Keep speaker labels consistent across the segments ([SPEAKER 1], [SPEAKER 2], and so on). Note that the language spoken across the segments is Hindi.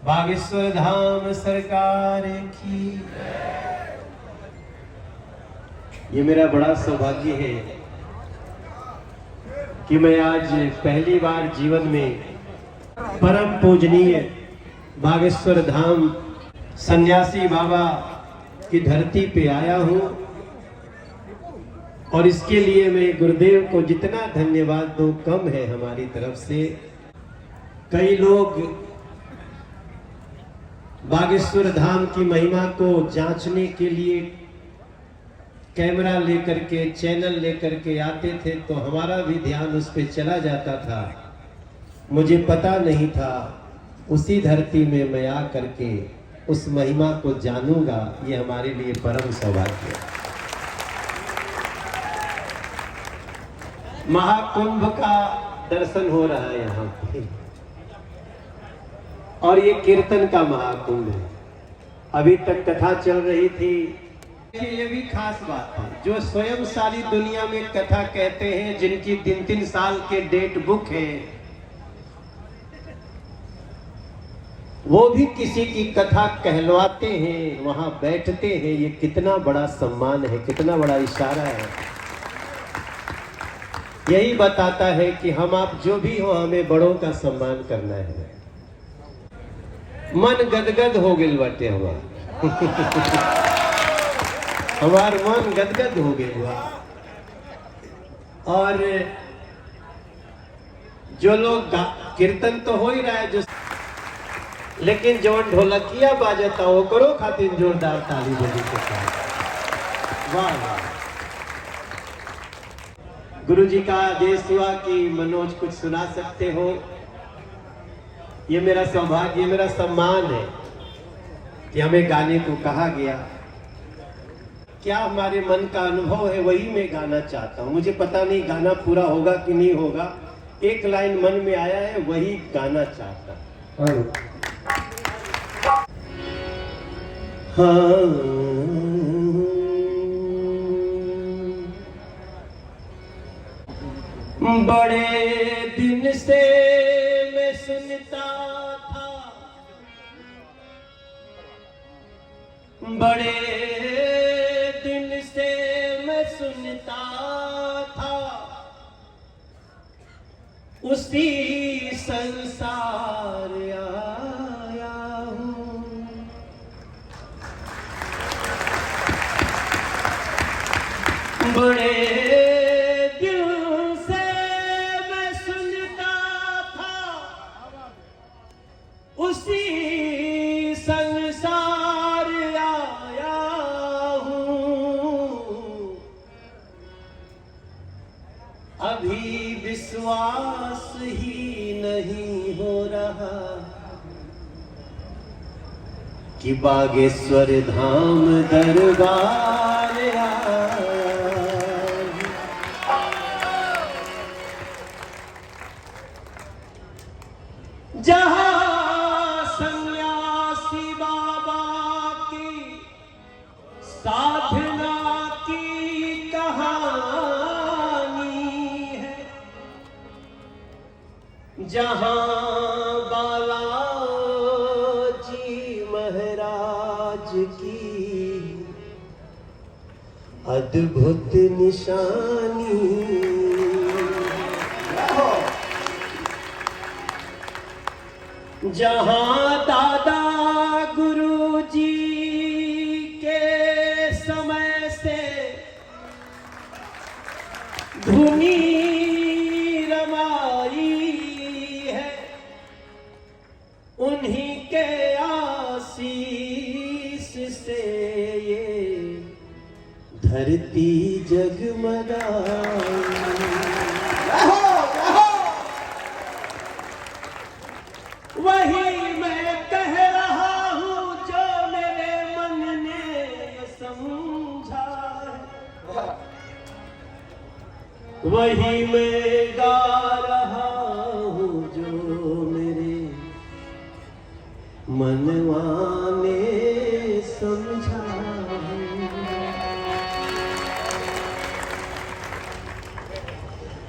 [SPEAKER 1] बागेश्वर धाम सरकार की। ये मेरा बड़ा सौभाग्य है कि मैं आज पहली बार जीवन में परम पूजनीय बागेश्वर धाम सन्यासी बाबा की धरती पे आया हूँ और इसके लिए मैं गुरुदेव को जितना धन्यवाद दूं कम है हमारी तरफ से। कई लोग बागेश्वर धाम की महिमा को जांचने के लिए कैमरा लेकर के चैनल लेकर के आते थे तो हमारा भी ध्यान उस पर चला जाता था। मुझे पता नहीं था उसी धरती में मैं आ करके उस महिमा को जानूंगा। ये हमारे लिए परम सौभाग्य है। महाकुंभ का दर्शन हो रहा है यहाँ पे और ये कीर्तन का महाकुंभ है। अभी तक कथा चल रही थी। ये भी खास बात है, जो स्वयं सारी दुनिया में कथा कहते हैं, जिनकी 3-3 साल के डेट बुक है, वो भी किसी की कथा कहलवाते हैं, वहां बैठते हैं। ये कितना बड़ा सम्मान है, कितना बड़ा इशारा है। यही बताता है कि हम आप जो भी हो, हमें बड़ों का सम्मान करना है। मन गदगद हो गए बटे हमार मन गदगद हो गया। और जो लोग कीर्तन तो हो ही रहा है, जो लेकिन जो ढोलकिया बाजता वो करो खातिर जोरदार ताली बजी के साथ। वाह वाह। गुरु जी का आदेश हुआ कि मनोज कुछ सुना सकते हो। ये मेरा सौभाग्य, ये मेरा सम्मान है कि हमें गाने को कहा गया। क्या हमारे मन का अनुभव है वही मैं गाना चाहता हूँ। मुझे पता नहीं गाना पूरा होगा कि नहीं होगा। एक लाइन मन में आया है, वही गाना चाहता हूँ। बड़े दिन से मैं सुनता था, बड़े दिन से मैं सुनता था, उसी संसार आया हूँ। बड़े उसी संसार आया हूँ। अभी विश्वास ही नहीं हो रहा कि बागेश्वर धाम दरबार आया। जहाँ साधना की कहानी है, जहां बालाजी महाराज की अद्भुत निशानी, जहां दादा गुरु जी धुनी रमाई है, उन्हीं के आशीष से ये धरती जगमगाई। वही मैं कह रहा हूँ जो मेरे मन ने समझा, वही मैं गा रहा हूँ जो मेरे मनवा ने समझा।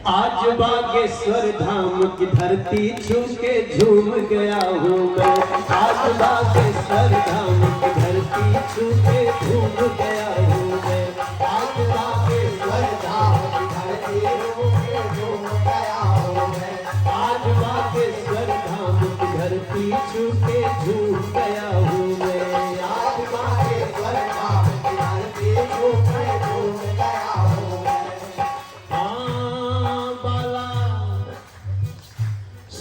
[SPEAKER 1] आज बागेश्वर धाम की धरती छू के झूम गया हूँ मैं। आज बागेश्वर धाम की धरती छू के झूम गया हूँ मैं।
[SPEAKER 2] आज बागेश्वर धाम की धरती छू के झूम गया हूँ मैं।
[SPEAKER 1] आज बागेश्वर धाम की धरती छू के झूम गया हूँ मैं।
[SPEAKER 2] आज बागेश्वर धाम की धरती छू के झूम गया हूँ मैं।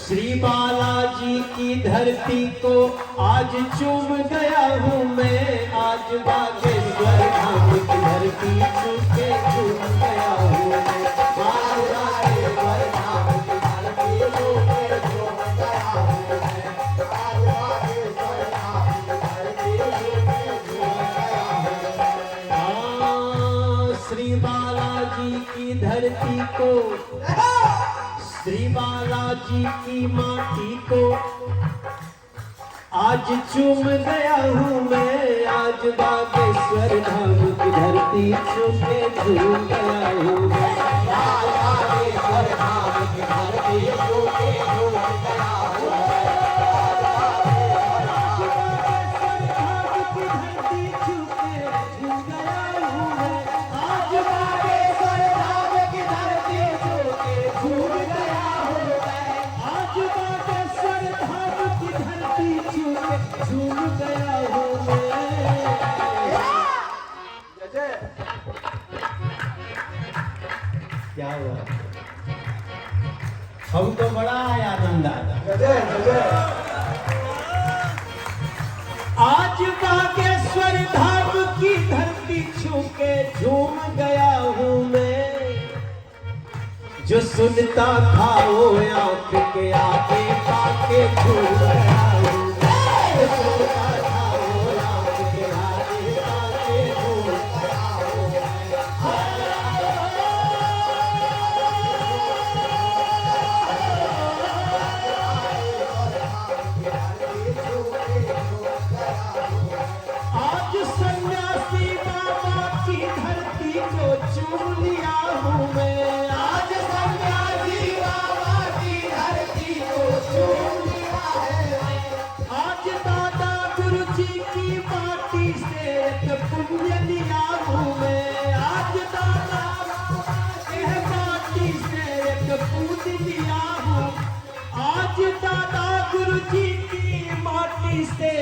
[SPEAKER 1] श्री बालाजी की धरती को आज चूम गया हूँ मैं। आज बागेश्वर धाम की धरती छू के झूम गया हूँ मैं।
[SPEAKER 2] आज बागेश्वर धाम की धरती छू के झूम गया हूँ मैं। आज बागेश्वर धाम की धरती छू के झूम गया हूँ मैं।
[SPEAKER 1] श्री बालाजी की धरती को, श्री बालाजी की माटी को आज चूम गया हूँ मैं। आज बागेश्वर धाम की धरती छू के झूम गया हूँ मैं।
[SPEAKER 2] आज बागेश्वर धाम की धरती छू के झूम गया हूँ मैं।
[SPEAKER 1] आज बागेश्वर धाम की धरती छू के झूम गया हूँ मैं। आज बागेश्वर धाम की धरती छू के झूम गया हूँ मैं। क्या हुआ? हमको बड़ा आनंद आया। आज बागेश्वर धाम की धरती छू के झूम गया हूँ मैं। जो सुनता था वो आंख के आगे पाके झूम गया हूँ मैं। जो सुनता था वो आंख के आगे पाके झूम गया हूँ मैं। आज सन्यासी बाबा की धरती को चूम लिया हूँ मैं। आज सन्यासी बाबा की धरती को चूम लिया है। आज दादा गुरु जी की माटी से एक पुण्य लिया हूँ मैं। आज दादा के माटी से एक पुण्य लिया हूँ। आज दादा गुरु जी की माटी से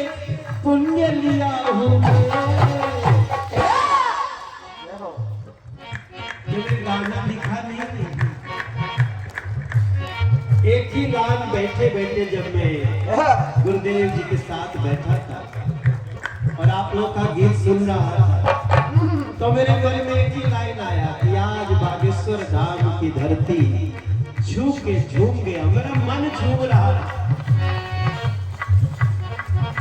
[SPEAKER 1] पुण्य लिया हूँ मैं। गाना लिखा नहीं। एक ही रात बैठे बैठे जब मैं गुरुदेव जी के साथ बैठा था और आप लोग का गीत सुन रहा था, तो मेरे मन में एक ही लाइन आया कि आज बागेश्वर धाम की धरती छू के झूम गया। मेरा मन झूम रहा था।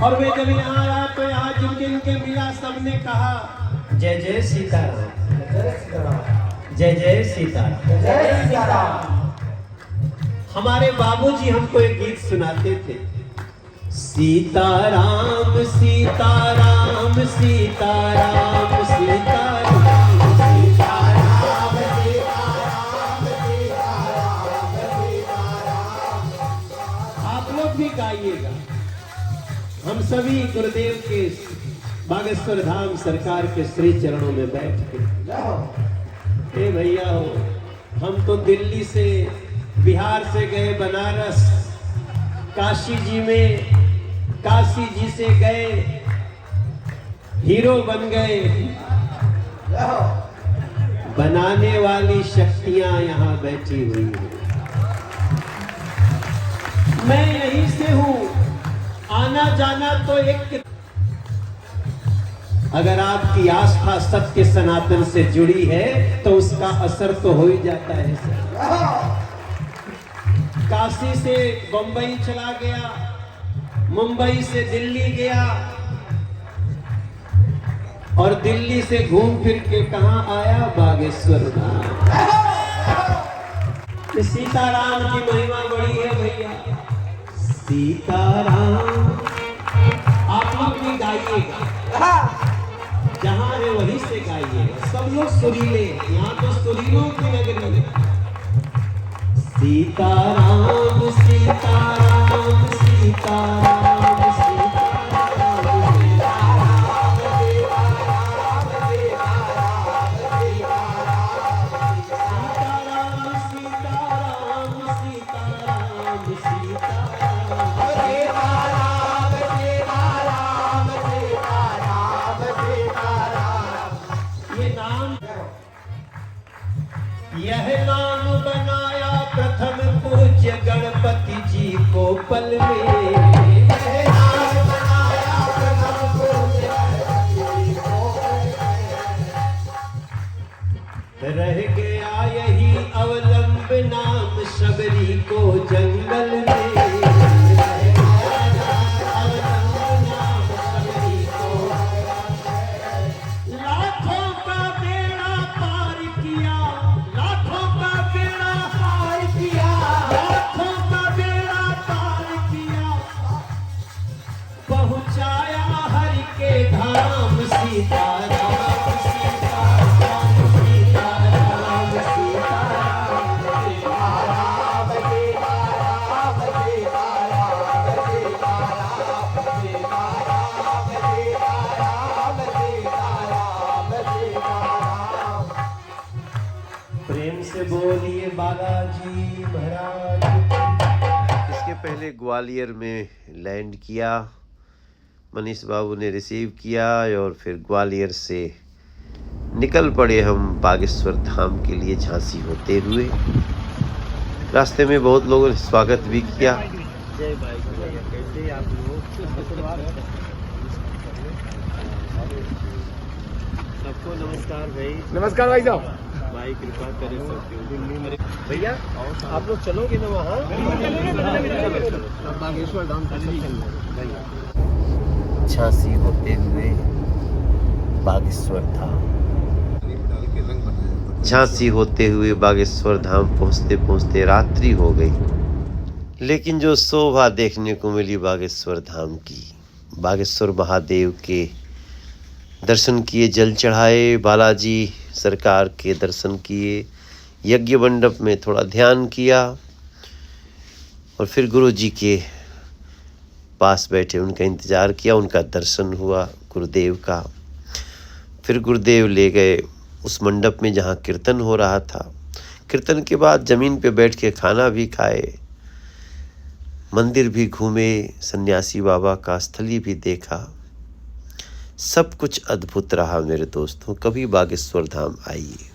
[SPEAKER 1] और वे जब यहाँ आया तो यहाँ जिनके मिला सबने कहा जय जय सीताराम, जय जय सीताराम,
[SPEAKER 2] जय सीताराम।
[SPEAKER 1] हमारे बाबूजी हमको एक गीत सुनाते थे, सीताराम सीताराम सीताराम सीताराम
[SPEAKER 2] सीताराम सीताराम सीताराम सीताराम।
[SPEAKER 1] आप लोग भी गाइएगा। हम सभी गुरुदेव के बागेश्वर धाम सरकार के श्री चरणों में बैठ के, हे भैया हो, हम तो दिल्ली से, बिहार से गए बनारस, काशी जी में, काशी जी से गए, हीरो बन गए। बनाने वाली शक्तियां यहाँ बैठी हुई हैं। मैं यहीं से हूँ, आना जाना तो एक। अगर आपकी आस्था सत्य सनातन से जुड़ी है तो उसका असर तो हो ही जाता है सर। काशी से बंबई चला गया, मुंबई से दिल्ली गया और दिल्ली से घूम फिर के कहाँ आया? बागेश्वर धाम। सीताराम की महिमा बड़ी है भैया। सीताराम आप लोग भी गाइएगा, जहाँ है वहीं से गाइएगा। सब लोग सुरीले, यहाँ तो सुरीलों की नगरी है। सीताराम सीताराम सीताराम यह नाम बनाया प्रथम पूज्य गणपति जी को पल में। यह नाम बनाया प्रथम पूज्य गणपति जी को पल में। रह गया यही अवलंब नाम शबरी को जंगल में। पहुंचाया हरि के धाम सीताराम सीताराम सीताराम सीताराम सीताराम प्रेम से बोलिए बालाजी महाराज।
[SPEAKER 3] इसके पहले ग्वालियर में लैंड किया, मनीष बाबू ने रिसीव किया और फिर ग्वालियर से निकल पड़े हम बागेश्वर धाम के लिए झांसी होते हुए। रास्ते में बहुत लोगों ने स्वागत भी किया।
[SPEAKER 1] जय भाई कैसे आप लोग? सबको नमस्कार भाई।
[SPEAKER 2] नमस्कार भाई साहब।
[SPEAKER 1] भाई कृपा करे सबके भैया आप लोग चलोगे ना वहाँ?
[SPEAKER 2] बागेश्वर धाम
[SPEAKER 3] झांसी होते हुए बागेश्वर धाम, झांसी होते हुए बागेश्वर धाम पहुँचते पहुँचते रात्रि हो गई। लेकिन जो शोभा देखने को मिली बागेश्वर धाम की, बागेश्वर महादेव के दर्शन किए, जल चढ़ाए, बालाजी सरकार के दर्शन किए, यज्ञ मंडप में थोड़ा ध्यान किया और फिर गुरु जी के पास बैठे उनका इंतज़ार किया। उनका दर्शन हुआ गुरुदेव का। फिर गुरुदेव ले गए उस मंडप में जहाँ कीर्तन हो रहा था। कीर्तन के बाद ज़मीन पे बैठ के खाना भी खाए, मंदिर भी घूमे, सन्यासी बाबा का स्थली भी देखा। सब कुछ अद्भुत रहा मेरे दोस्तों। कभी बागेश्वर धाम आइए।